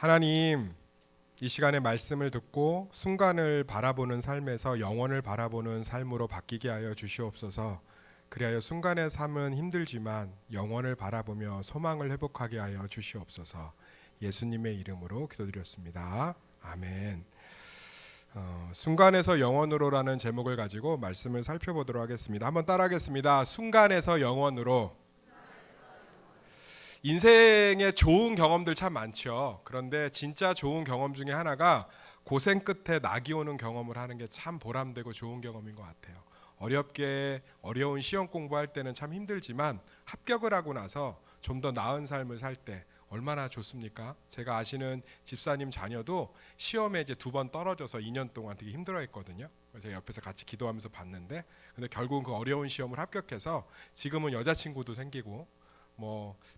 하나님, 이 시간에 말씀을 듣고 순간을 바라보는 삶에서 영원을 바라보는 삶으로 바뀌게 하여 주시옵소서. 그리하여 순간의 삶은 힘들지만 영원을 바라보며 소망을 회복하게 하여 주시옵소서. 예수님의 이름으로 기도드렸습니다. 아멘. 순간에서 영원으로라는 제목을 가지고 말씀을 살펴보도록 하겠습니다. 한번 따라하겠습니다. 순간에서 영원으로. 인생에 좋은 경험들 참 많죠. 그런데 진짜 좋은 경험 중에 하나가 고생 끝에 낙이 오는 경험을 하는 게 참 보람되고 좋은 경험인 것 같아요. 어려운 시험 공부할 때는 참 힘들지만 합격을 하고 나서 좀 더 나은 삶을 살 때 얼마나 좋습니까? 제가 아시는 집사님 자녀도 시험에 이제 2번 떨어져서 2년 동안 되게 힘들어했거든요. 그래서 옆에서 같이 기도하면서 봤는데, 근데 결국은 그 어려운 시험을 합격해서 지금은 여자친구도 생기고,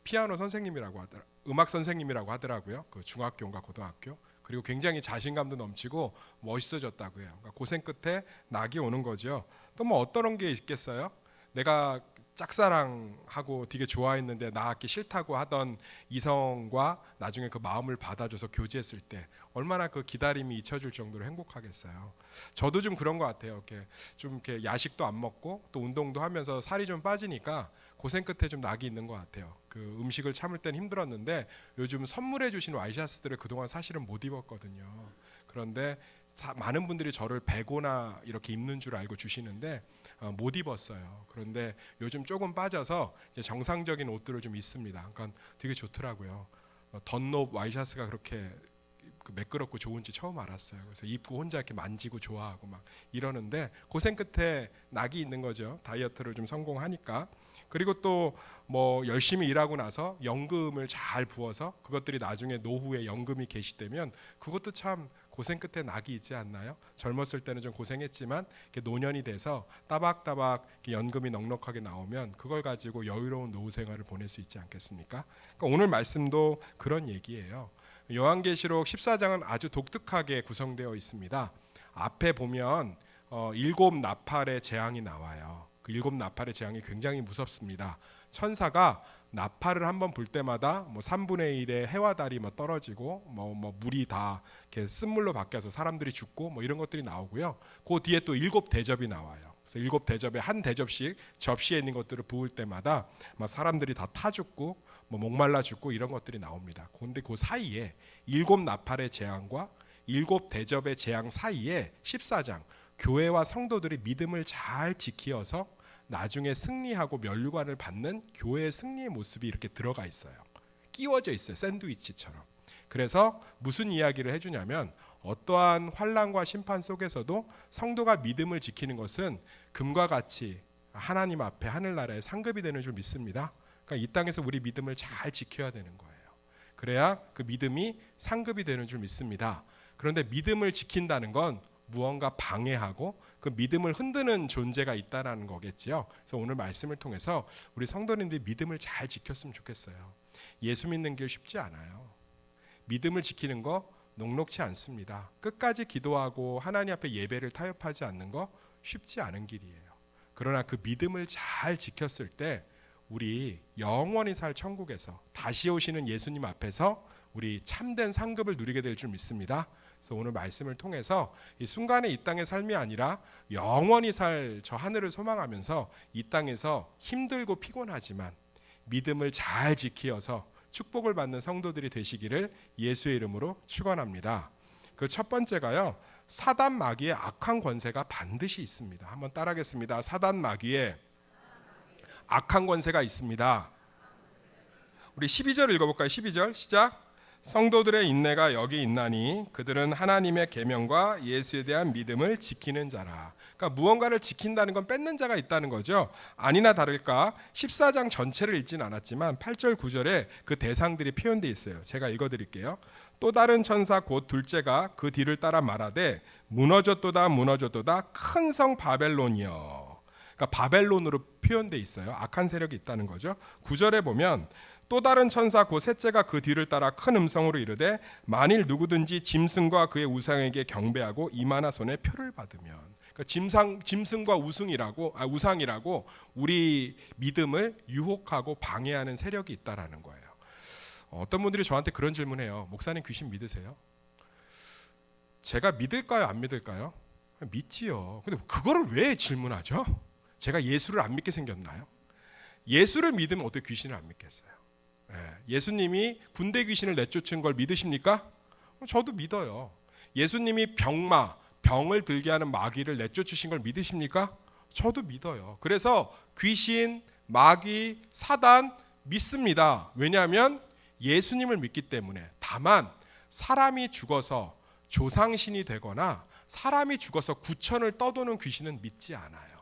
피아노 선생님이라고 음악 선생님이라고 하더라고요. 그 중학교인가 고등학교. 그리고 굉장히 자신감도 넘치고 멋있어졌다고요. 그러니까 고생 끝에 낙이 오는 거죠. 또 어떤 게 있겠어요? 내가 짝사랑하고 되게 좋아했는데 나하기 싫다고 하던 이성과 나중에 그 마음을 받아줘서 교제했을 때 얼마나 그 기다림이 잊혀질 정도로 행복하겠어요. 저도 좀 그런 것 같아요. 이렇게 야식도 안 먹고 또 운동도 하면서 살이 좀 빠지니까 고생 끝에 좀 낙이 있는 것 같아요. 그 음식을 참을 땐 힘들었는데 요즘 선물해 주신 와이셔츠들을 그동안 사실은 못 입었거든요. 그런데 많은 분들이 저를 베거나 이렇게 입는 줄 알고 주시는데 못 입었어요. 그런데 요즘 조금 빠져서 이제 정상적인 옷들을 좀 입습니다. 그러니까 되게 좋더라고요. 던롭 와이셔츠가 그렇게 매끄럽고 좋은지 처음 알았어요. 그래서 입고 혼자 이렇게 만지고 좋아하고 막 이러는데 고생 끝에 낙이 있는 거죠. 다이어트를 좀 성공하니까. 그리고 또 열심히 일하고 나서 연금을 잘 부어서 그것들이 나중에 노후에 연금이 개시되면 그것도 참 고생 끝에 낙이 있지 않나요? 젊었을 때는 좀 고생했지만 노년이 돼서 따박따박 연금이 넉넉하게 나오면 그걸 가지고 여유로운 노후 생활을 보낼 수 있지 않겠습니까? 그러니까 오늘 말씀도 그런 얘기예요. 요한계시록 14장은 아주 독특하게 구성되어 있습니다. 앞에 보면 7 나팔의 재앙이 나와요. 그 7 나팔의 재앙이 굉장히 무섭습니다. 천사가 나팔을 한번 불 때마다 3분의 1의 해와 달이 떨어지고 물이 다 이렇게 쓴물로 바뀌어서 사람들이 죽고 이런 것들이 나오고요. 그 뒤에 또 7 대접이 나와요. 그래서 7 대접에 한 대접씩 접시에 있는 것들을 부을 때마다 사람들이 다 타 죽고 목말라 죽고 이런 것들이 나옵니다. 그런데 그 사이에 7 나팔의 재앙과 7 대접의 재앙 사이에 14장 교회와 성도들이 믿음을 잘 지키어서 나중에 승리하고 면류관을 받는 교회의 승리의 모습이 이렇게 들어가 있어요. 끼워져 있어요. 샌드위치처럼. 그래서 무슨 이야기를 해주냐면 어떠한 환난과 심판 속에서도 성도가 믿음을 지키는 것은 금과 같이 하나님 앞에 하늘나라에 상급이 되는 줄 믿습니다. 그러니까 이 땅에서 우리 믿음을 잘 지켜야 되는 거예요. 그래야 그 믿음이 상급이 되는 줄 믿습니다. 그런데 믿음을 지킨다는 건 무언가 방해하고 그 믿음을 흔드는 존재가 있다는 거겠지요. 그래서 오늘 말씀을 통해서 우리 성도님들이 믿음을 잘 지켰으면 좋겠어요. 예수 믿는 길 쉽지 않아요. 믿음을 지키는 거 녹록치 않습니다. 끝까지 기도하고 하나님 앞에 예배를 타협하지 않는 거 쉽지 않은 길이에요. 그러나 그 믿음을 잘 지켰을 때 우리 영원히 살 천국에서 다시 오시는 예수님 앞에서 우리 참된 상급을 누리게 될 줄 믿습니다. 그래서 오늘 말씀을 통해서 이 순간의 이 땅의 삶이 아니라 영원히 살 저 하늘을 소망하면서 이 땅에서 힘들고 피곤하지만 믿음을 잘 지키어서 축복을 받는 성도들이 되시기를 예수의 이름으로 축원합니다. 그 첫 번째가요, 사단 마귀의 악한 권세가 반드시 있습니다. 한번 따라하겠습니다. 사단 마귀의 악한 권세가 있습니다. 우리 12절 읽어볼까요? 12절 시작. 성도들의 인내가 여기 있나니 그들은 하나님의 계명과 예수에 대한 믿음을 지키는 자라. 그러니까 무언가를 지킨다는 건 뺏는 자가 있다는 거죠. 아니나 다를까 14장 전체를 읽진 않았지만 8절 9절에 그 대상들이 표현되어 있어요. 제가 읽어드릴게요. 또 다른 천사 곧 둘째가 그 뒤를 따라 말하되 무너졌도다 무너졌도다 큰 성 바벨론이여. 그러니까 바벨론으로 표현되어 있어요. 악한 세력이 있다는 거죠. 9절에 보면 또 다른 천사 곧 셋째가 그 뒤를 따라 큰 음성으로 이르되 만일 누구든지 짐승과 그의 우상에게 경배하고 이마나 손에 표를 받으면, 그러니까 짐승과 우상이라고 우리 믿음을 유혹하고 방해하는 세력이 있다라는 거예요. 어떤 분들이 저한테 그런 질문해요. 목사님 귀신 믿으세요? 제가 믿을까요? 안 믿을까요? 믿지요. 근데 그거를 왜 질문하죠? 제가 예수를 안 믿게 생겼나요? 예수를 믿으면 어떻게 귀신을 안 믿겠어요? 예수님이 군대 귀신을 내쫓은 걸 믿으십니까? 저도 믿어요. 예수님이 병을 들게 하는 마귀를 내쫓으신 걸 믿으십니까? 저도 믿어요. 그래서 귀신, 마귀, 사단 믿습니다. 왜냐하면 예수님을 믿기 때문에. 다만 사람이 죽어서 조상신이 되거나 사람이 죽어서 구천을 떠도는 귀신은 믿지 않아요.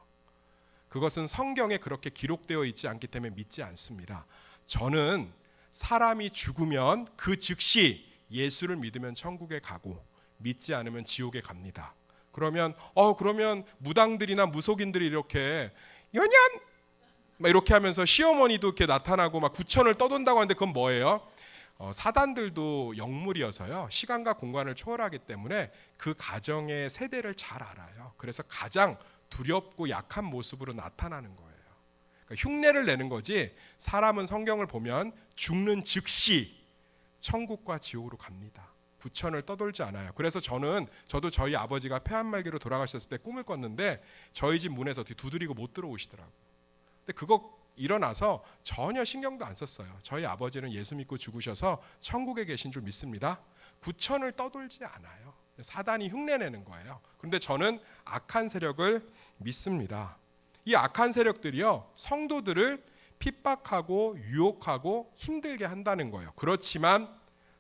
그것은 성경에 그렇게 기록되어 있지 않기 때문에 믿지 않습니다. 저는 사람이 죽으면 그 즉시 예수를 믿으면 천국에 가고 믿지 않으면 지옥에 갑니다. 그러면 무당들이나 무속인들이 이렇게 연연 막 이렇게 하면서 시어머니도 이렇게 나타나고 막 구천을 떠돈다고 하는데 그건 뭐예요? 사단들도 영물이어서요. 시간과 공간을 초월하기 때문에 그 가정의 세대를 잘 알아요. 그래서 가장 두렵고 약한 모습으로 나타나는 거예요. 그러니까 흉내를 내는 거지 사람은 성경을 보면 죽는 즉시 천국과 지옥으로 갑니다. 구천을 떠돌지 않아요. 그래서 저도 저희 아버지가 폐암말기로 돌아가셨을 때 꿈을 꿨는데 저희 집 문에서 어떻게 두드리고 못 들어오시더라고요. 근데 그거 일어나서 전혀 신경도 안 썼어요. 저희 아버지는 예수 믿고 죽으셔서 천국에 계신 줄 믿습니다. 구천을 떠돌지 않아요. 사단이 흉내내는 거예요. 그런데 저는 악한 세력을 믿습니다. 이 악한 세력들이요, 성도들을 핍박하고 유혹하고 힘들게 한다는 거예요. 그렇지만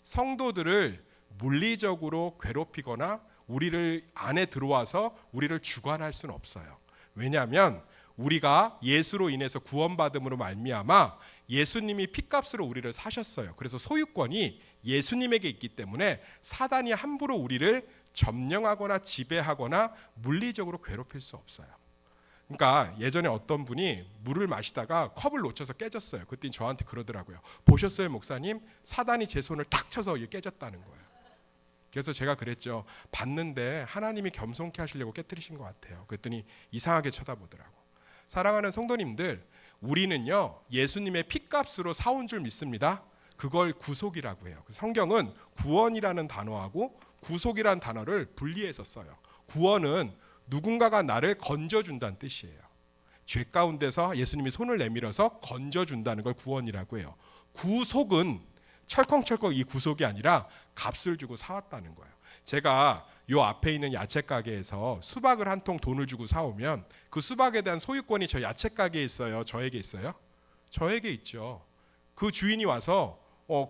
성도들을 물리적으로 괴롭히거나 우리를 안에 들어와서 우리를 주관할 수는 없어요. 왜냐하면 우리가 예수로 인해서 구원받음으로 말미암아 예수님이 핏값으로 우리를 사셨어요. 그래서 소유권이 예수님에게 있기 때문에 사단이 함부로 우리를 점령하거나 지배하거나 물리적으로 괴롭힐 수 없어요. 그러니까 예전에 어떤 분이 물을 마시다가 컵을 놓쳐서 깨졌어요. 그랬더니 저한테 그러더라고요. 보셨어요, 목사님? 사단이 제 손을 탁 쳐서 이게 깨졌다는 거예요. 그래서 제가 그랬죠. 봤는데 하나님이 겸손케 하시려고 깨뜨리신 것 같아요. 그랬더니 이상하게 쳐다보더라고. 사랑하는 성도님들, 우리는요 예수님의 핏값으로 사온 줄 믿습니다. 그걸 구속이라고 해요. 성경은 구원이라는 단어하고 구속이라는 단어를 분리해서 써요. 구원은 누군가가 나를 건져준다는 뜻이에요. 죄 가운데서 예수님이 손을 내밀어서 건져준다는 걸 구원이라고 해요. 구속은 철컹철컹 이 구속이 아니라 값을 주고 사왔다는 거예요. 제가 요 앞에 있는 야채 가게에서 수박을 한 통 돈을 주고 사오면 그 수박에 대한 소유권이 저 야채 가게에 있어요? 저에게 있어요? 저에게 있죠. 그 주인이 와서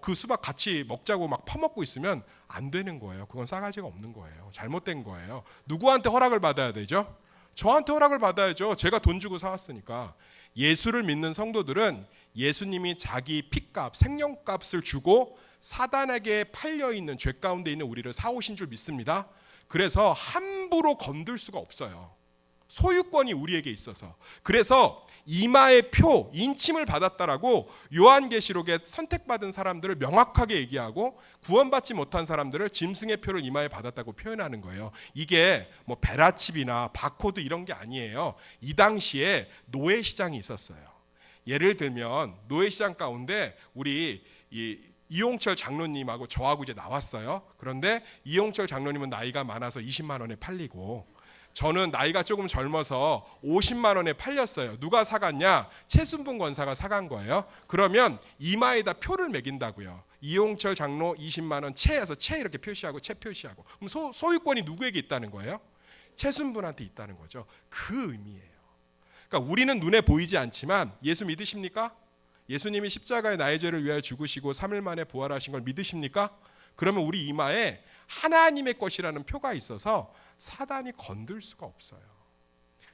그 수박 같이 먹자고 막 퍼먹고 있으면 안 되는 거예요. 그건 싸가지가 없는 거예요. 잘못된 거예요. 누구한테 허락을 받아야 되죠? 저한테 허락을 받아야죠. 제가 돈 주고 사왔으니까. 예수를 믿는 성도들은 예수님이 자기 핏값, 생명값을 주고 사단에게 팔려있는 죄 가운데 있는 우리를 사오신 줄 믿습니다. 그래서 함부로 건들 수가 없어요. 소유권이 우리에게 있어서. 그래서 이마의 표, 인침을 받았다라고 요한계시록에 선택받은 사람들을 명확하게 얘기하고 구원받지 못한 사람들을 짐승의 표를 이마에 받았다고 표현하는 거예요. 이게 뭐 베라칩이나 바코드 이런 게 아니에요. 이 당시에 노예시장이 있었어요. 예를 들면 노예시장 가운데 우리 이용철 장로님하고 저하고 이제 나왔어요. 그런데 이용철 장로님은 나이가 많아서 20만 원에 팔리고 저는 나이가 조금 젊어서 50만 원에 팔렸어요. 누가 사갔냐? 최순분 권사가 사간 거예요. 그러면 이마에다 표를 매긴다고요. 이용철 장로 20만 원 채에서 채 이렇게 표시하고 채 표시하고. 그럼 소유권이 누구에게 있다는 거예요? 최순분한테 있다는 거죠. 그 의미예요. 그러니까 우리는 눈에 보이지 않지만 예수 믿으십니까? 예수님이 십자가에 나의 죄를 위하여 죽으시고 3일 만에 부활하신 걸 믿으십니까? 그러면 우리 이마에 하나님의 것이라는 표가 있어서 사단이 건들 수가 없어요.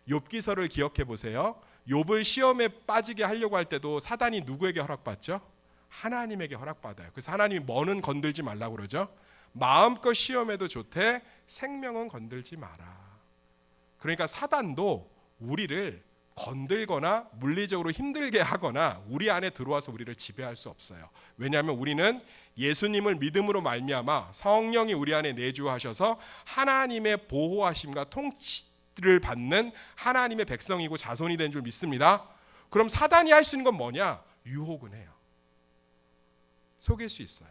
욥기서를 기억해 보세요. 욥을 시험에 빠지게 하려고 할 때도 사단이 누구에게 허락받죠? 하나님에게 허락받아요. 그래서 하나님이 뭐는 건들지 말라고 그러죠? 마음껏 시험해도 좋대 생명은 건들지 마라. 그러니까 사단도 우리를 건들거나 물리적으로 힘들게 하거나 우리 안에 들어와서 우리를 지배할 수 없어요. 왜냐하면 우리는 예수님을 믿음으로 말미암아 성령이 우리 안에 내주하셔서 하나님의 보호하심과 통치를 받는 하나님의 백성이고 자손이 된 줄 믿습니다. 그럼 사단이 할 수 있는 건 뭐냐? 유혹은 해요. 속일 수 있어요.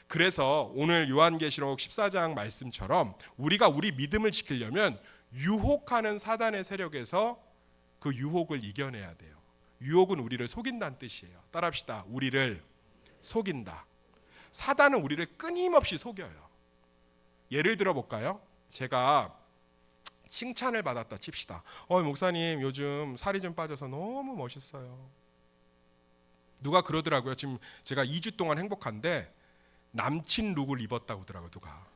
그래서 오늘 요한계시록 14장 말씀처럼 우리가 우리 믿음을 지키려면 유혹하는 사단의 세력에서 그 유혹을 이겨내야 돼요. 유혹은 우리를 속인다는 뜻이에요. 따라합시다. 우리를 속인다. 사단은 우리를 끊임없이 속여요. 예를 들어 볼까요? 제가 칭찬을 받았다 칩시다. 목사님 요즘 살이 좀 빠져서 너무 멋있어요. 누가 그러더라고요. 지금 제가 2주 동안 행복한데 남친 룩을 입었다고 하더라고요. 누가.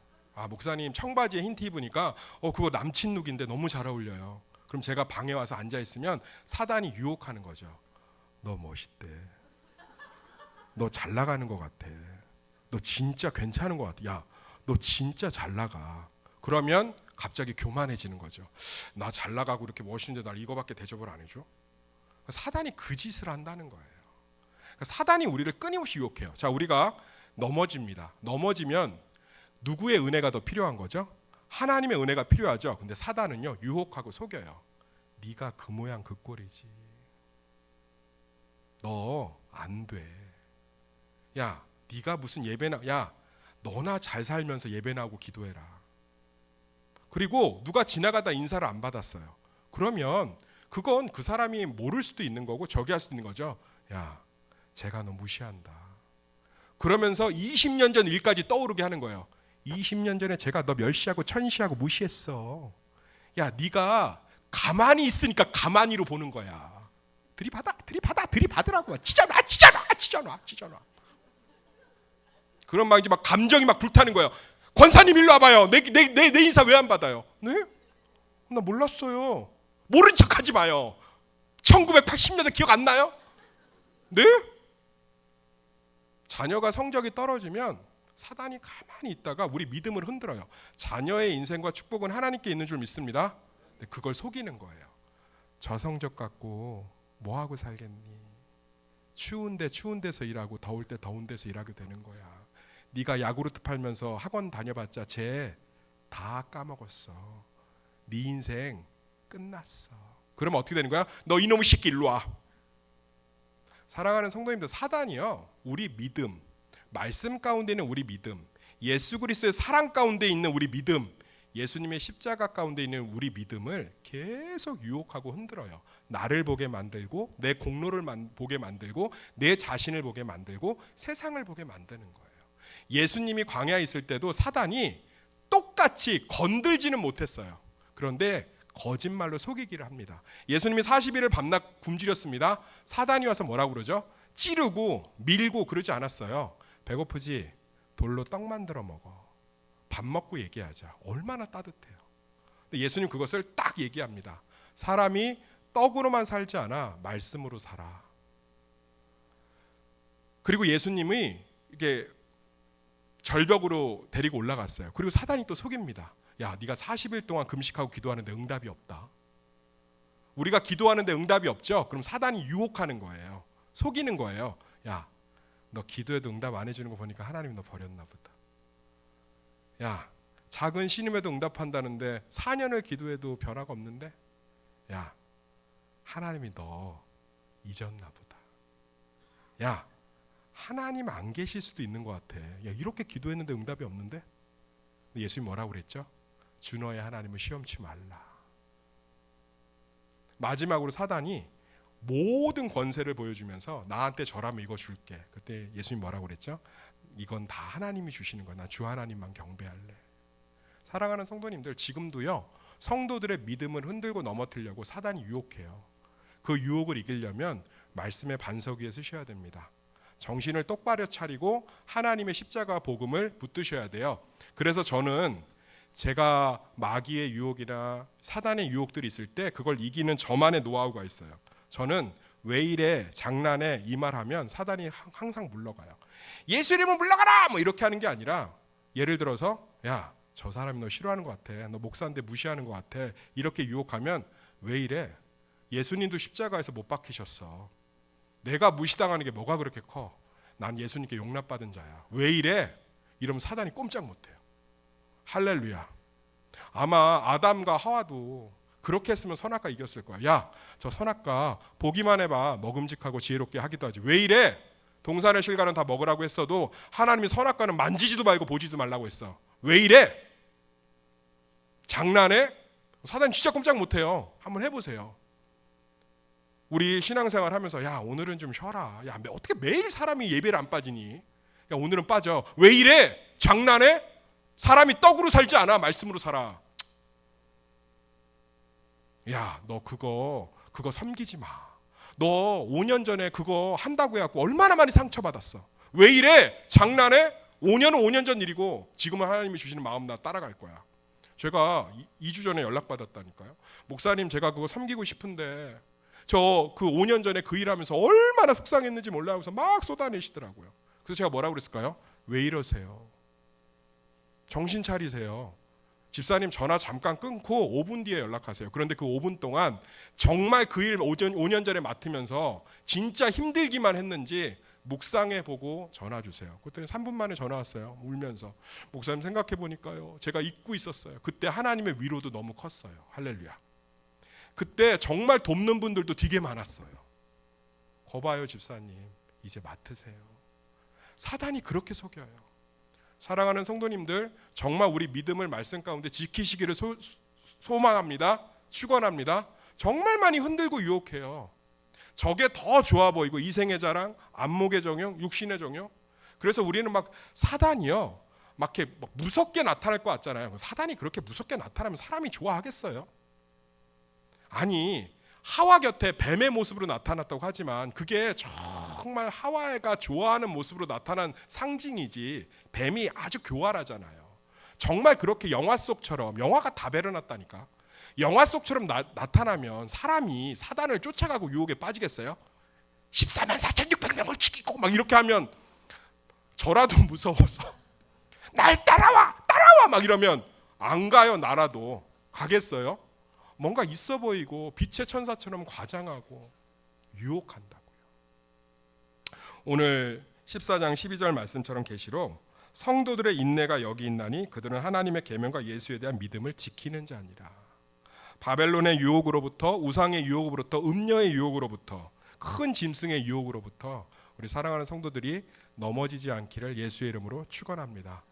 목사님 청바지에 흰 티 입으니까 그거 남친 룩인데 너무 잘 어울려요. 그럼 제가 방에 와서 앉아 있으면 사단이 유혹하는 거죠. 너 멋있대. 너 잘 나가는 것 같아. 너 진짜 괜찮은 것 같아. 야, 너 진짜 잘 나가. 그러면 갑자기 교만해지는 거죠. 나 잘 나가고 이렇게 멋있는데 날 이거밖에 대접을 안 해줘? 사단이 그 짓을 한다는 거예요. 사단이 우리를 끊임없이 유혹해요. 자, 우리가 넘어집니다. 넘어지면 누구의 은혜가 더 필요한 거죠? 하나님의 은혜가 필요하죠. 근데 사단은요, 유혹하고 속여요. 네가 그 모양 그 꼴이지. 너 안 돼. 야, 네가 무슨 예배나, 야, 너나 잘 살면서 예배 나오고 기도해라. 그리고 누가 지나가다 인사를 안 받았어요. 그러면 그건 그 사람이 모를 수도 있는 거고 저기할 수도 있는 거죠. 야, 제가 너 무시한다. 그러면서 20년 전 일까지 떠오르게 하는 거예요. 20년 전에 제가 너 멸시하고 천시하고 무시했어. 야, 네가 가만히 있으니까 가만히로 보는 거야. 들이받으라고. 찢어놔. 그럼 막 이제 막 감정이 막 불타는 거예요. 권사님 일로 와봐요. 내 인사 왜 안 받아요? 네? 나 몰랐어요. 모른 척하지 마요. 1980년대 기억 안 나요? 네? 자녀가 성적이 떨어지면 사단이 가만히 있다가 우리 믿음을 흔들어요. 자녀의 인생과 축복은 하나님께 있는 줄 믿습니다. 근데 그걸 속이는 거예요. 저 성적 갖고 뭐 하고 살겠니? 추운데 추운 데서 일하고 더울 때 더운 데서 일하게 되는 거야. 네가 야구르트 팔면서 학원 다녀봤자 쟤 다 까먹었어. 네 인생 끝났어. 그러면 어떻게 되는 거야? 너 이놈의 새끼 일로 와. 사랑하는 성도님들, 사단이요, 우리 믿음, 말씀 가운데 있는 우리 믿음, 예수 그리스도의 사랑 가운데 있는 우리 믿음, 예수님의 십자가 가운데 있는 우리 믿음을 계속 유혹하고 흔들어요. 나를 보게 만들고 내 공로를 보게 만들고 내 자신을 보게 만들고 세상을 보게 만드는 거예요. 예수님이 광야에 있을 때도 사단이 똑같이 건들지는 못했어요. 그런데 거짓말로 속이기를 합니다. 예수님이 40일을 밤낮 굶주렸습니다. 사단이 와서 뭐라고 그러죠? 찌르고 밀고 그러지 않았어요. 배고프지? 돌로 떡 만들어 먹어. 밥 먹고 얘기하자. 얼마나 따뜻해요. 근데 예수님 그것을 딱 얘기합니다. 사람이 떡으로만 살지 않아 말씀으로 살아. 그리고 예수님이 이게 절벽으로 데리고 올라갔어요. 그리고 사단이 또 속입니다. 야, 네가 40일 동안 금식하고 기도하는데 응답이 없다. 우리가 기도하는데 응답이 없죠? 그럼 사단이 유혹하는 거예요. 속이는 거예요. 야, 너 기도해도 응답 안 해주는 거 보니까 하나님 너 버렸나 보다. 야, 작은 신임에도 응답한다는데 4년을 기도해도 변화가 없는데? 야, 하나님이 너 잊었나 보다. 야, 하나님 안 계실 수도 있는 것 같아. 야, 이렇게 기도했는데 응답이 없는데? 예수님이 뭐라고 그랬죠? 주 너의 하나님을 시험치 말라. 마지막으로 사단이 모든 권세를 보여주면서 나한테 절하면 이거 줄게. 그때 예수님이 뭐라고 그랬죠? 이건 다 하나님이 주시는 거야. 나 주 하나님만 경배할래. 사랑하는 성도님들, 지금도요, 성도들의 믿음을 흔들고 넘어뜨리려고 사단이 유혹해요. 그 유혹을 이기려면 말씀의 반석 위에 서셔야 됩니다. 정신을 똑바로 차리고 하나님의 십자가 복음을 붙드셔야 돼요. 그래서 저는 제가 마귀의 유혹이나 사단의 유혹들이 있을 때 그걸 이기는 저만의 노하우가 있어요. 저는 왜 이래 장난에 이 말하면 사단이 항상 물러가요. 예수 이름은 물러가라! 뭐 이렇게 하는 게 아니라, 예를 들어서 야, 저 사람이 너 싫어하는 것 같아. 너 목사인데 무시하는 것 같아. 이렇게 유혹하면 왜 이래? 예수님도 십자가에서 못 박히셨어. 내가 무시당하는 게 뭐가 그렇게 커? 난 예수님께 용납받은 자야. 왜 이래? 이러면 사단이 꼼짝 못해요. 할렐루야. 아마 아담과 하와도 그렇게 했으면 선악과 이겼을 거야. 야, 저 선악과 보기만 해봐 먹음직하고 지혜롭게 하기도 하지. 왜 이래? 동산의 실과는 다 먹으라고 했어도 하나님이 선악과는 만지지도 말고 보지도 말라고 했어. 왜 이래? 장난해? 사단이 진짜 꼼짝 못해요. 한번 해보세요. 우리 신앙생활 하면서 야 오늘은 좀 쉬어라. 야 어떻게 매일 사람이 예배를 안 빠지니? 야 오늘은 빠져. 왜 이래? 장난해? 사람이 떡으로 살지 않아. 말씀으로 살아. 야 너 그거 섬기지 마. 너 5년 전에 그거 한다고 해갖고 얼마나 많이 상처받았어. 왜 이래? 장난해? 5년은 5년 전 일이고 지금은 하나님이 주시는 마음 나 따라갈 거야. 제가 2주 전에 연락받았다니까요. 목사님 제가 그거 섬기고 싶은데 저 그 5년 전에 그 일하면서 얼마나 속상했는지 몰라요. 하면서 막 쏟아내시더라고요. 그래서 제가 뭐라고 그랬을까요? 왜 이러세요? 정신 차리세요. 집사님 전화 잠깐 끊고 5분 뒤에 연락하세요. 그런데 그 5분 동안 정말 그 일 5년 전에 맡으면서 진짜 힘들기만 했는지 묵상해 보고 전화 주세요. 그랬더니 3분 만에 전화 왔어요. 울면서 목사님 생각해 보니까요. 제가 잊고 있었어요. 그때 하나님의 위로도 너무 컸어요. 할렐루야. 그때 정말 돕는 분들도 되게 많았어요. 거봐요 집사님. 이제 맡으세요. 사단이 그렇게 속여요. 사랑하는 성도님들 정말 우리 믿음을 말씀 가운데 지키시기를 소망합니다. 축원합니다. 정말 많이 흔들고 유혹해요. 저게 더 좋아 보이고 이생의 자랑, 안목의 정욕, 육신의 정욕. 그래서 우리는 막 사단이요. 막 이렇게 무섭게 나타날 것 같잖아요. 사단이 그렇게 무섭게 나타나면 사람이 좋아하겠어요? 아니 하와 곁에 뱀의 모습으로 나타났다고 하지만 그게 정말 하와가 좋아하는 모습으로 나타난 상징이지 뱀이 아주 교활하잖아요. 정말 그렇게 영화 속처럼 영화가 다 배려놨다니까. 영화 속처럼 나타나면 사람이 사단을 쫓아가고 유혹에 빠지겠어요? 14만 4,600명을 죽이고 막 이렇게 하면 저라도 무서워서 날 따라와 막 이러면 안 가요. 나라도 가겠어요? 뭔가 있어 보이고 빛의 천사처럼 과장하고 유혹한다고요. 오늘 14장 12절 말씀처럼 계시록 성도들의 인내가 여기 있나니 그들은 하나님의 계명과 예수에 대한 믿음을 지키는 자니라. 바벨론의 유혹으로부터 우상의 유혹으로부터 음녀의 유혹으로부터 큰 짐승의 유혹으로부터 우리 사랑하는 성도들이 넘어지지 않기를 예수의 이름으로 축원합니다.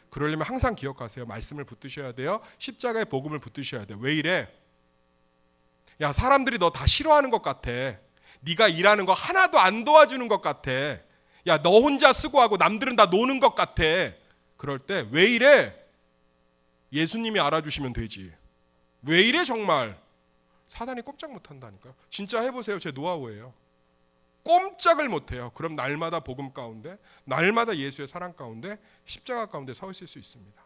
그러려면 항상 기억하세요. 말씀을 붙드셔야 돼요. 십자가의 복음을 붙드셔야 돼요. 왜 이래? 야 사람들이 너 다 싫어하는 것 같아. 네가 일하는 거 하나도 안 도와주는 것 같아. 야 너 혼자 수고하고 남들은 다 노는 것 같아. 그럴 때 왜 이래? 예수님이 알아주시면 되지. 왜 이래 정말? 사단이 꼼짝 못한다니까요. 진짜 해보세요. 제 노하우예요. 꼼짝을 못해요. 그럼 날마다 복음 가운데 날마다 예수의 사랑 가운데 십자가 가운데 서 있을 수 있습니다.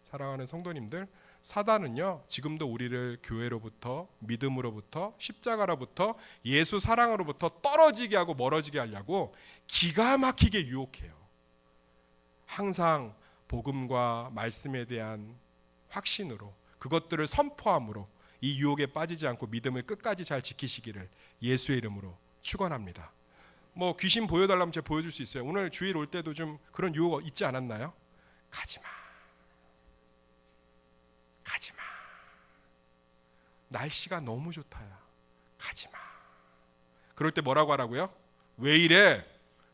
사랑하는 성도님들 사단은요 지금도 우리를 교회로부터 믿음으로부터 십자가로부터 예수 사랑으로부터 떨어지게 하고 멀어지게 하려고 기가 막히게 유혹해요. 항상 복음과 말씀에 대한 확신으로 그것들을 선포함으로 이 유혹에 빠지지 않고 믿음을 끝까지 잘 지키시기를 예수의 이름으로 축원합니다. 뭐 귀신 보여달라면 제가 보여줄 수 있어요. 오늘 주일 올 때도 좀 그런 유혹 있지 않았나요? 가지마. 가지마. 날씨가 너무 좋다야. 가지마. 그럴 때 뭐라고 하라고요? 왜 이래?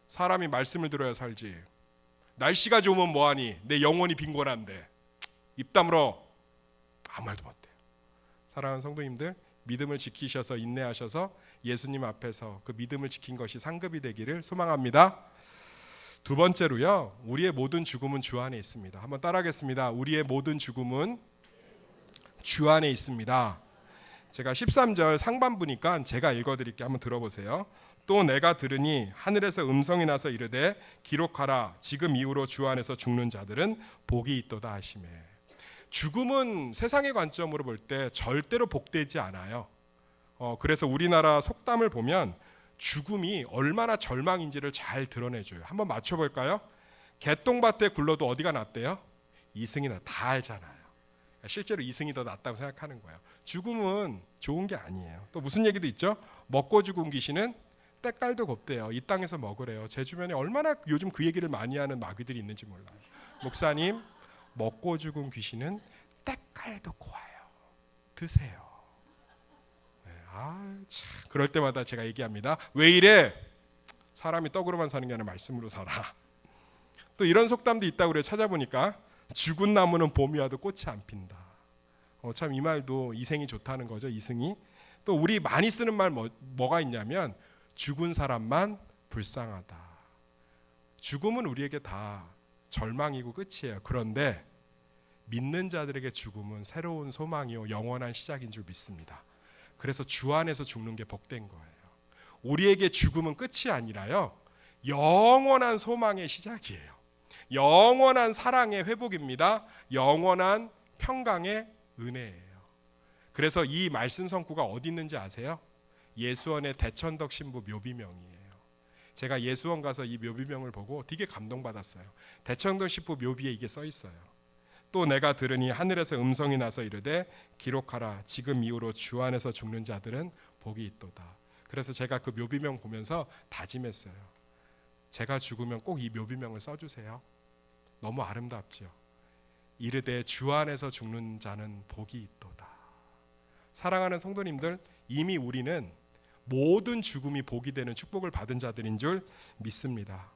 사람이 말씀을 들어야 살지. 날씨가 좋으면 뭐하니? 내 영혼이 빈곤한데. 입 다물어. 아무 말도 못해요. 사랑하는 성도님들 믿음을 지키셔서 인내하셔서 예수님 앞에서 그 믿음을 지킨 것이 상급이 되기를 소망합니다. 두 번째로요. 우리의 모든 죽음은 주 안에 있습니다. 한번 따라하겠습니다. 우리의 모든 죽음은 주 안에 있습니다. 제가 13절 상반부니까 제가 읽어드릴게요. 한번 들어보세요. 또 내가 들으니 하늘에서 음성이 나서 이르되 기록하라. 지금 이후로 주 안에서 죽는 자들은 복이 있도다 하시매. 죽음은 세상의 관점으로 볼 때 절대로 복되지 않아요. 그래서 우리나라 속담을 보면 죽음이 얼마나 절망인지를 잘 드러내줘요. 한번 맞춰볼까요? 개똥밭에 굴러도 어디가 낫대요? 이승이 낫. 다 알잖아요. 실제로 이승이 더 낫다고 생각하는 거예요. 죽음은 좋은 게 아니에요. 또 무슨 얘기도 있죠? 먹고 죽은 귀신은 때깔도 곱대요. 이 땅에서 먹으래요. 제 주변에 얼마나 요즘 그 얘기를 많이 하는 마귀들이 있는지 몰라요. 목사님, 먹고 죽은 귀신은 때깔도 고와요. 드세요. 네, 참. 그럴 때마다 제가 얘기합니다. 왜 이래? 사람이 떡으로만 사는 게 아니라 말씀으로 살아. 또 이런 속담도 있다고 그래. 찾아보니까 죽은 나무는 봄이 와도 꽃이 안 핀다. 참 이 말도 이생이 좋다는 거죠. 이승이. 또 우리 많이 쓰는 말 뭐가 있냐면 죽은 사람만 불쌍하다. 죽음은 우리에게 다 절망이고 끝이에요. 그런데 믿는 자들에게 죽음은 새로운 소망이요 영원한 시작인 줄 믿습니다. 그래서 주 안에서 죽는 게 복된 거예요. 우리에게 죽음은 끝이 아니라요 영원한 소망의 시작이에요. 영원한 사랑의 회복입니다. 영원한 평강의 은혜예요. 그래서 이 말씀 성구가 어디 있는지 아세요? 예수원의 대천덕 신부 묘비명이에요. 제가 예수원 가서 이 묘비명을 보고 되게 감동받았어요. 대천덕 신부 묘비에 이게 써 있어요. 또 내가 들으니 하늘에서 음성이 나서 이르되 기록하라. 지금 이후로 주 안에서 죽는 자들은 복이 있도다. 그래서 제가 그 묘비명 보면서 다짐했어요. 제가 죽으면 꼭 이 묘비명을 써주세요. 너무 아름답죠. 이르되 주 안에서 죽는 자는 복이 있도다. 사랑하는 성도님들, 이미 우리는 모든 죽음이 복이 되는 축복을 받은 자들인 줄 믿습니다.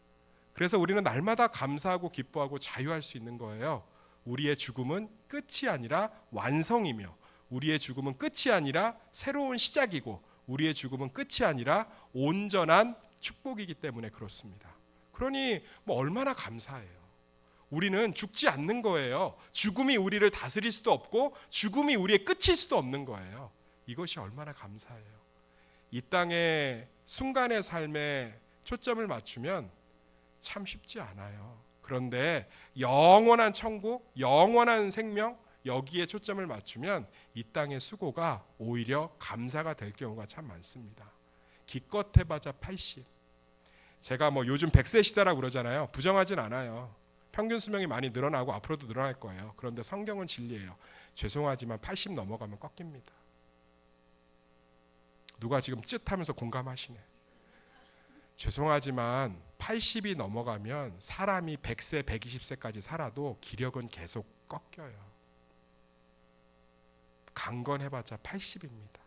그래서 우리는 날마다 감사하고 기뻐하고 자유할 수 있는 거예요. 우리의 죽음은 끝이 아니라 완성이며, 우리의 죽음은 끝이 아니라 새로운 시작이고, 우리의 죽음은 끝이 아니라 온전한 축복이기 때문에 그렇습니다. 그러니 얼마나 감사해요. 우리는 죽지 않는 거예요. 죽음이 우리를 다스릴 수도 없고 죽음이 우리의 끝일 수도 없는 거예요. 이것이 얼마나 감사해요. 이 땅의 순간의 삶에 초점을 맞추면 참 쉽지 않아요. 그런데 영원한 천국, 영원한 생명, 여기에 초점을 맞추면 이 땅의 수고가 오히려 감사가 될 경우가 참 많습니다. 기껏 해봤자 80. 제가 요즘 100세 시대라고 그러잖아요. 부정하진 않아요. 평균 수명이 많이 늘어나고 앞으로도 늘어날 거예요. 그런데 성경은 진리예요. 죄송하지만 80 넘어가면 꺾입니다. 누가 지금 쯧하면서 공감하시네. 죄송하지만 80이 넘어가면 사람이 100세, 120세까지 살아도 기력은 계속 꺾여요. 강건해봤자 80입니다.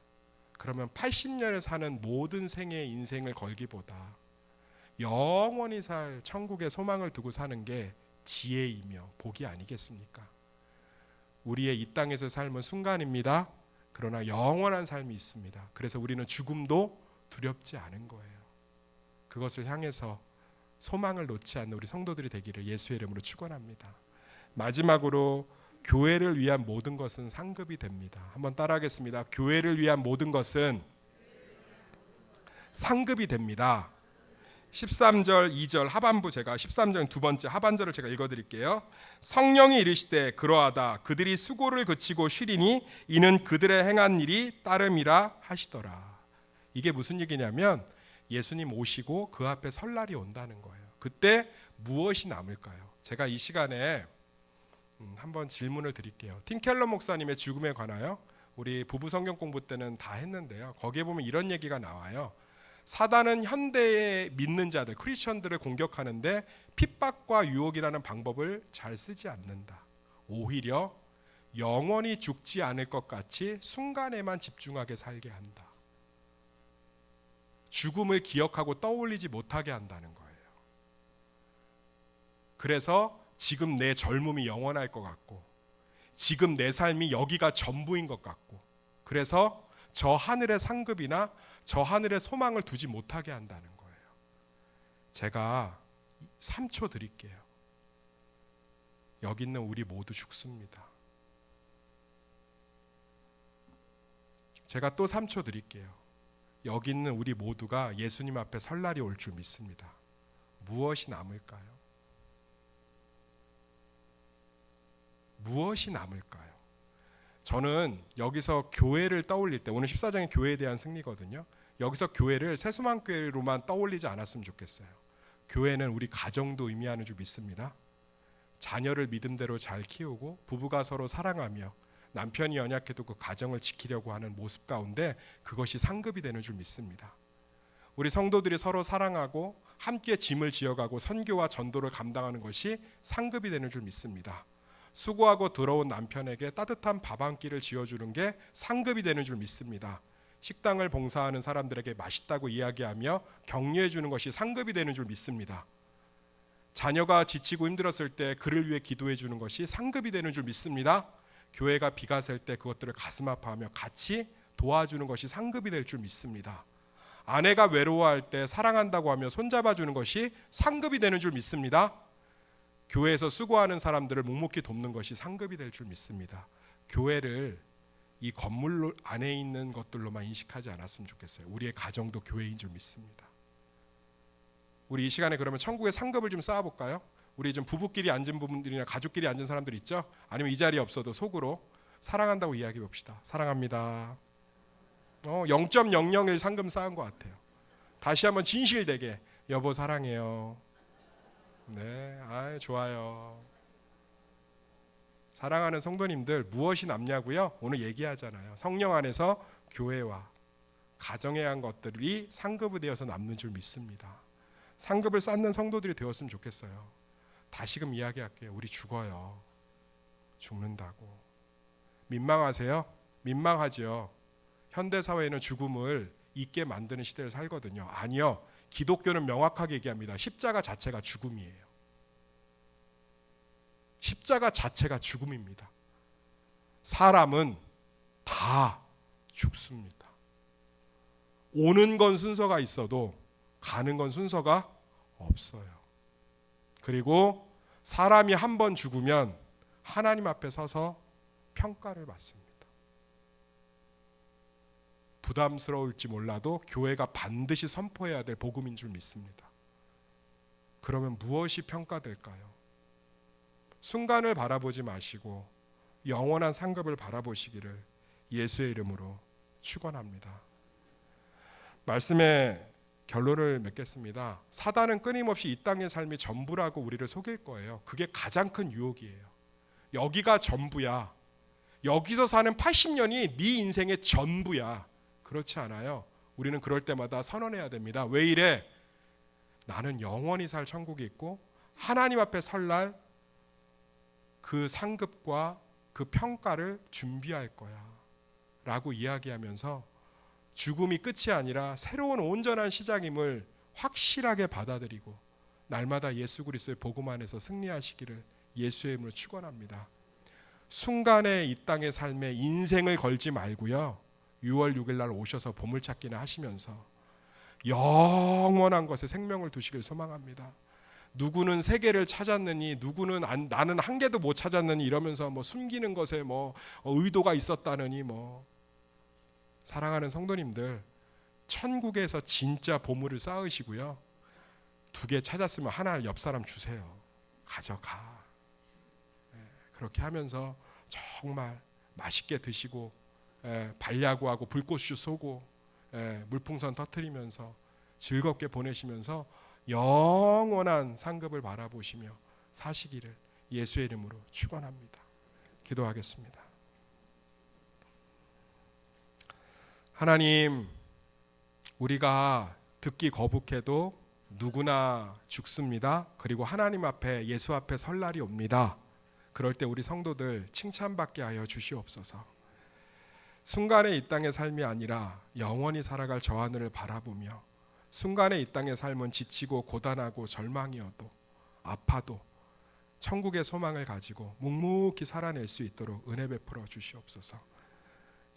그러면 80년을 사는 모든 생의 인생을 걸기보다 영원히 살 천국의 소망을 두고 사는 게 지혜이며 복이 아니겠습니까? 우리의 이 땅에서 삶은 순간입니다. 그러나 영원한 삶이 있습니다. 그래서 우리는 죽음도 두렵지 않은 거예요. 그것을 향해서 소망을 놓지 않는 우리 성도들이 되기를 예수의 이름으로 축원합니다. 마지막으로 교회를 위한 모든 것은 상급이 됩니다. 한번 따라하겠습니다. 교회를 위한 모든 것은 상급이 됩니다. 13절 2절 하반부, 제가 13절 두 번째 하반절을 제가 읽어드릴게요. 성령이 이르시되 그러하다. 그들이 수고를 그치고 쉬리니 이는 그들의 행한 일이 따름이라 하시더라. 이게 무슨 얘기냐면 예수님 오시고 그 앞에 설 날이 온다는 거예요. 그때 무엇이 남을까요? 제가 이 시간에 한번 질문을 드릴게요. 팀 켈러 목사님의 죽음에 관하여 우리 부부 성경 공부 때는 다 했는데요. 거기에 보면 이런 얘기가 나와요. 사단은 현대의 믿는 자들, 크리스천들을 공격하는데 핍박과 유혹이라는 방법을 잘 쓰지 않는다. 오히려 영원히 죽지 않을 것 같이 순간에만 집중하게 살게 한다. 죽음을 기억하고 떠올리지 못하게 한다는 거예요. 그래서 지금 내 젊음이 영원할 것 같고, 지금 내 삶이 여기가 전부인 것 같고, 그래서 저 하늘의 상급이나 저 하늘의 소망을 두지 못하게 한다는 거예요. 제가 3초 드릴게요. 여기 있는 우리 모두 죽습니다. 제가 또 3초 드릴게요. 여기 있는 우리 모두가 예수님 앞에 설 날이 올 줄 믿습니다. 무엇이 남을까요? 무엇이 남을까요? 저는 여기서 교회를 떠올릴 때, 오늘 14장의 교회에 대한 승리거든요. 여기서 교회를 새수망교회로만 떠올리지 않았으면 좋겠어요. 교회는 우리 가정도 의미하는 줄 믿습니다. 자녀를 믿음대로 잘 키우고 부부가 서로 사랑하며 남편이 연약해도 그 가정을 지키려고 하는 모습 가운데 그것이 상급이 되는 줄 믿습니다. 우리 성도들이 서로 사랑하고 함께 짐을 지어가고 선교와 전도를 감당하는 것이 상급이 되는 줄 믿습니다. 수고하고 들어온 남편에게 따뜻한 밥 한 끼를 지어주는 게 상급이 되는 줄 믿습니다. 식당을 봉사하는 사람들에게 맛있다고 이야기하며 격려해 주는 것이 상급이 되는 줄 믿습니다. 자녀가 지치고 힘들었을 때 그를 위해 기도해 주는 것이 상급이 되는 줄 믿습니다. 교회가 비가 셀 때 그것들을 가슴 아파하며 같이 도와주는 것이 상급이 될 줄 믿습니다. 아내가 외로워할 때 사랑한다고 하며 손잡아 주는 것이 상급이 되는 줄 믿습니다. 교회에서 수고하는 사람들을 묵묵히 돕는 것이 상급이 될 줄 믿습니다. 교회를 이 건물 안에 있는 것들로만 인식하지 않았으면 좋겠어요. 우리의 가정도 교회인 줄 믿습니다. 우리 이 시간에 그러면 천국의 상급을 좀 쌓아볼까요? 우리 좀 부부끼리 앉은 분들이나 가족끼리 앉은 사람들 있죠? 아니면 이 자리에 없어도 속으로 사랑한다고 이야기해 봅시다. 사랑합니다. 0.001 상금 쌓은 것 같아요. 다시 한번 진실되게 여보 사랑해요. 네, 좋아요. 사랑하는 성도님들 무엇이 남냐고요? 오늘 얘기하잖아요. 성령 안에서 교회와 가정에 한 것들이 상급이 되어서 남는 줄 믿습니다. 상급을 쌓는 성도들이 되었으면 좋겠어요. 다시금 이야기할게요. 우리 죽어요. 죽는다고. 민망하세요? 민망하죠. 현대사회에는 죽음을 잊게 만드는 시대를 살거든요. 아니요. 기독교는 명확하게 얘기합니다. 십자가 자체가 죽음이에요. 십자가 자체가 죽음입니다. 사람은 다 죽습니다. 오는 건 순서가 있어도 가는 건 순서가 없어요. 그리고 사람이 한 번 죽으면 하나님 앞에 서서 평가를 받습니다. 부담스러울지 몰라도 교회가 반드시 선포해야 될 복음인 줄 믿습니다. 그러면 무엇이 평가될까요? 순간을 바라보지 마시고 영원한 상급을 바라보시기를 예수의 이름으로 축원합니다. 말씀의 결론을 맺겠습니다. 사단은 끊임없이 이 땅의 삶이 전부라고 우리를 속일 거예요. 그게 가장 큰 유혹이에요. 여기가 전부야. 여기서 사는 80년이 네 인생의 전부야. 그렇지 않아요. 우리는 그럴 때마다 선언해야 됩니다. 왜 이래? 나는 영원히 살 천국이 있고 하나님 앞에 설날 그 상급과 그 평가를 준비할 거야 라고 이야기하면서 죽음이 끝이 아니라 새로운 온전한 시작임을 확실하게 받아들이고 날마다 예수 그리스도의 복음 안에서 승리하시기를 예수의 이름으로 축원합니다. 순간에 이 땅의 삶에 인생을 걸지 말고요. 6월 6일 날 오셔서 보물찾기나 하시면서 영원한 것에 생명을 두시길 소망합니다. 누구는 세계를 찾았느니 누구는 나는 한 개도 못 찾았느니 이러면서 뭐 숨기는 것에 뭐 의도가 있었다느니 뭐 사랑하는 성도님들 천국에서 진짜 보물을 쌓으시고요. 2개 찾았으면 하나 옆 사람 주세요. 가져가. 그렇게 하면서 정말 맛있게 드시고 발야구하고 불꽃슛 쏘고 물풍선 터뜨리면서 즐겁게 보내시면서 영원한 상급을 바라보시며 사시기를 예수의 이름으로 축원합니다. 기도하겠습니다. 하나님, 우리가 듣기 거북해도 누구나 죽습니다. 그리고 하나님 앞에 예수 앞에 설 날이 옵니다. 그럴 때 우리 성도들 칭찬받게 하여 주시옵소서. 순간의 이 땅의 삶이 아니라 영원히 살아갈 저 하늘을 바라보며 순간의 이 땅의 삶은 지치고 고단하고 절망이어도 아파도 천국의 소망을 가지고 묵묵히 살아낼 수 있도록 은혜 베풀어 주시옵소서.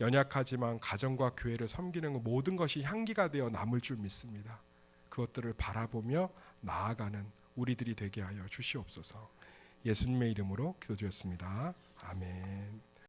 연약하지만 가정과 교회를 섬기는 모든 것이 향기가 되어 남을 줄 믿습니다. 그것들을 바라보며 나아가는 우리들이 되게 하여 주시옵소서. 예수님의 이름으로 기도드렸습니다. 아멘.